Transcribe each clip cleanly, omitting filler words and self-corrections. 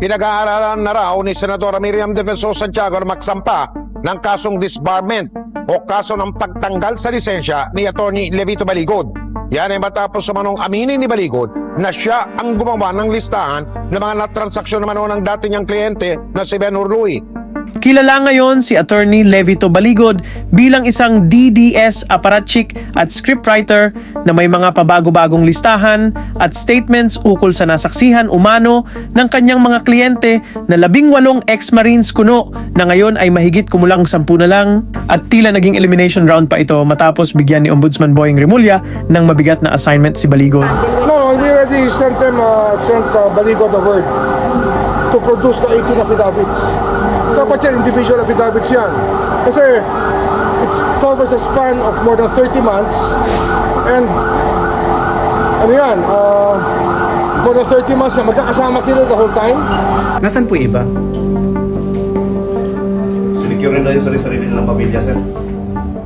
Pinag-aaralan na raw ni Senadora Miriam Defensor Santiago na magsampa ng kasong disbarment o kaso ng pagtanggal sa lisensya ni Atty. Levito Baligod. Yan ay matapos sumanong aminin ni Baligod na siya ang gumawa ng listahan ng mga natransaksyon naman ng dati niyang kliyente na si Ben Hurluy. Kilala ngayon si Atty. Levito Baligod bilang isang DDS apparatchik at scriptwriter na may mga pabago-bagong listahan at statements ukol sa nasaksihan umano ng kanyang mga kliyente na 18 ex-Marines kuno na ngayon ay mahigit kumulang 10 na lang at tila naging elimination round pa ito matapos bigyan ni Ombudsman Boying Remulla ng mabigat na assignment si Baligod. No, we already sent Baligod a word to produce the 18 affidavits. Dapat yan, individual affidavits yan. Kasi it covers a span of more than 30 months and ano yan, more than 30 months na magkakasama sila the whole time. Nasaan po iba? Sinecure rin na yung sarili-sarili ng pamilya, sir.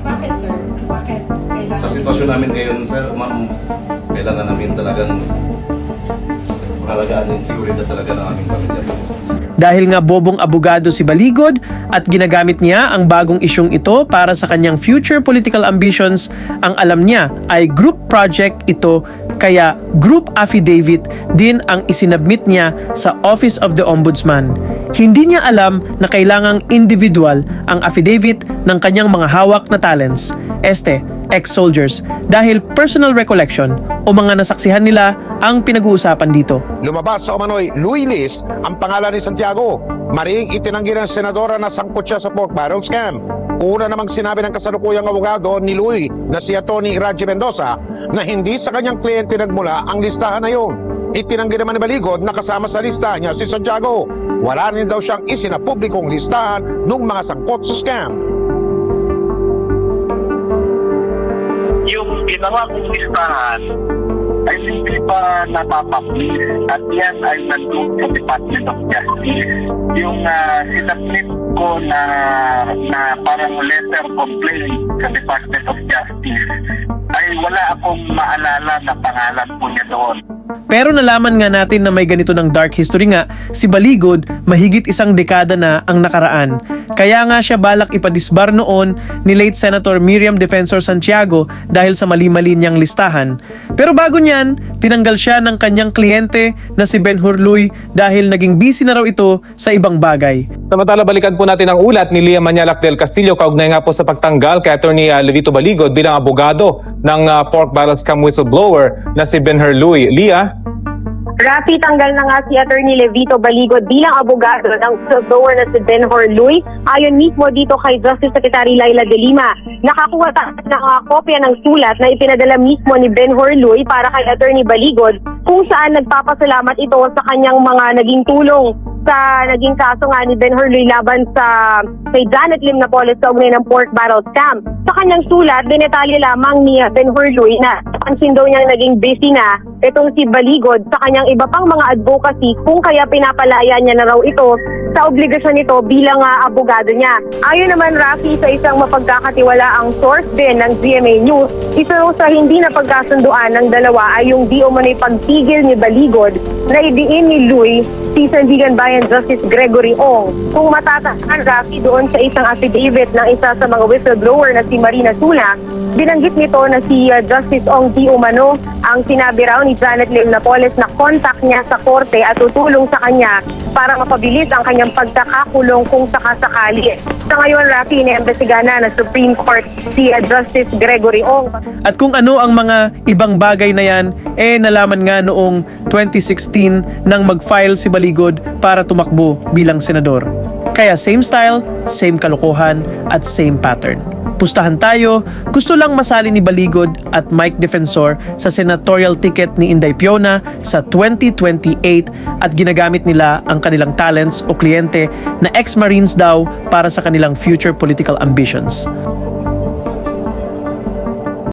Bakit, sir? Bakit? Kailangan? Sa sitwasyon namin ngayon, sir, ma'am, kailangan namin talagang makalagaan yung seguridad talaga ng aming pamilya. Dahil nga bobong abogado si Baligod at ginagamit niya ang bagong isyong ito para sa kanyang future political ambitions, ang alam niya ay group project ito kaya group affidavit din ang isinabmit niya sa Office of the Ombudsman. Hindi niya alam na kailangang individual ang affidavit ng kanyang mga hawak na talents, ex-soldiers, dahil personal recollection o mga nasaksihan nila ang pinag-uusapan dito. Lumabas sa umano'y Louis List ang pangalan ni Santiago. Maring itinanggi ng senadora na sangkot siya sa pork barrel scam. Una namang sinabi ng kasalukuyang abogado ni Louis na si Atty. Raji Mendoza na hindi sa kanyang kliyente nagmula ang listahan na yun. Itinanggi naman ni Baligod na kasama sa listahan niya si Santiago. Wala rin daw siyang isinapublikong listahan ng mga sangkot sa scam. Yung ginawa kong listahan ay hindi pa napapublish at yan ay nandun sa Department of Justice. Yung sinabmit ko na parang letter complaint sa Department of Justice ay wala akong maalala na pangalan po niya doon. Pero nalaman nga natin na may ganito ng dark history nga, si Baligod mahigit 1 dekada na ang nakaraan. Kaya nga siya balak ipadisbar noon ni late Senator Miriam Defensor Santiago dahil sa mali-mali niyang listahan. Pero bago niyan, tinanggal siya ng kanyang kliyente na si Ben Hurluy dahil naging busy na raw ito sa ibang bagay. Samantala, balikan po natin ang ulat ni Lia Manialac del Castillo kaugnay nga po sa pagtanggal kay Atty. Levito Baligod bilang abogado ng pork barrel scam whistleblower na si Ben Hurluy. Lia? Rafi, tanggal na nga si Atty. Levito Baligod bilang abogado ng whistleblower na si Ben Hurluy. Ayon mismo dito kay Justice Secretary Laila De Lima, nakakuha tayo ng kopya ng sulat na ipinadala mismo ni Ben Hurluy para kay Atty. Baligod kung saan nagpapasalamat ito sa kanyang mga naging tulong sa naging kaso nga ni Ben Hurluy laban sa kay Janet Lim Napoles sa ugnay ng pork barrel scam. Sa kanyang sulat, dinetalye lamang ni Ben Hurluy na pansin daw niyang naging busy na itong si Baligod sa kanyang iba pang mga advocacy kung kaya pinapalaya niya na raw ito sa obligasyon nito bilang abogado niya. Ayon naman, Rafi, sa isang mapagkakatiwalaang source din ng GMA News, isa raw sa hindi na pagkasunduan ng dalawa ay yung di umano'y pagtigil ni Baligod na idiin ni Louie si Sandigan Bayan Justice Gregory Ong. Kung matatandaan, Rafi, doon sa isang affidavit ng isa sa mga whistleblower na si Marina Tuna, binanggit nito na si Justice Ong di umano ang sinabi raw ni Janet Lim Napoles na contact niya sa korte at tutulong sa kanya para mapabilis ang kanyang pagkakakulong kung sakasakali. Sa ngayon, Rafi, iniimbestigahan na ng Supreme Court si Justice Gregory Ong. At kung ano ang mga ibang bagay na yan, nalaman nga noong 2016 nang mag-file si Baligod para tumakbo bilang senador. Kaya same style, same kalokohan, at same pattern. Pustahan tayo, gusto lang masali ni Baligod at Mike Defensor sa senatorial ticket ni Inday Piona sa 2028 at ginagamit nila ang kanilang talents o kliyente na ex-Marines daw para sa kanilang future political ambitions.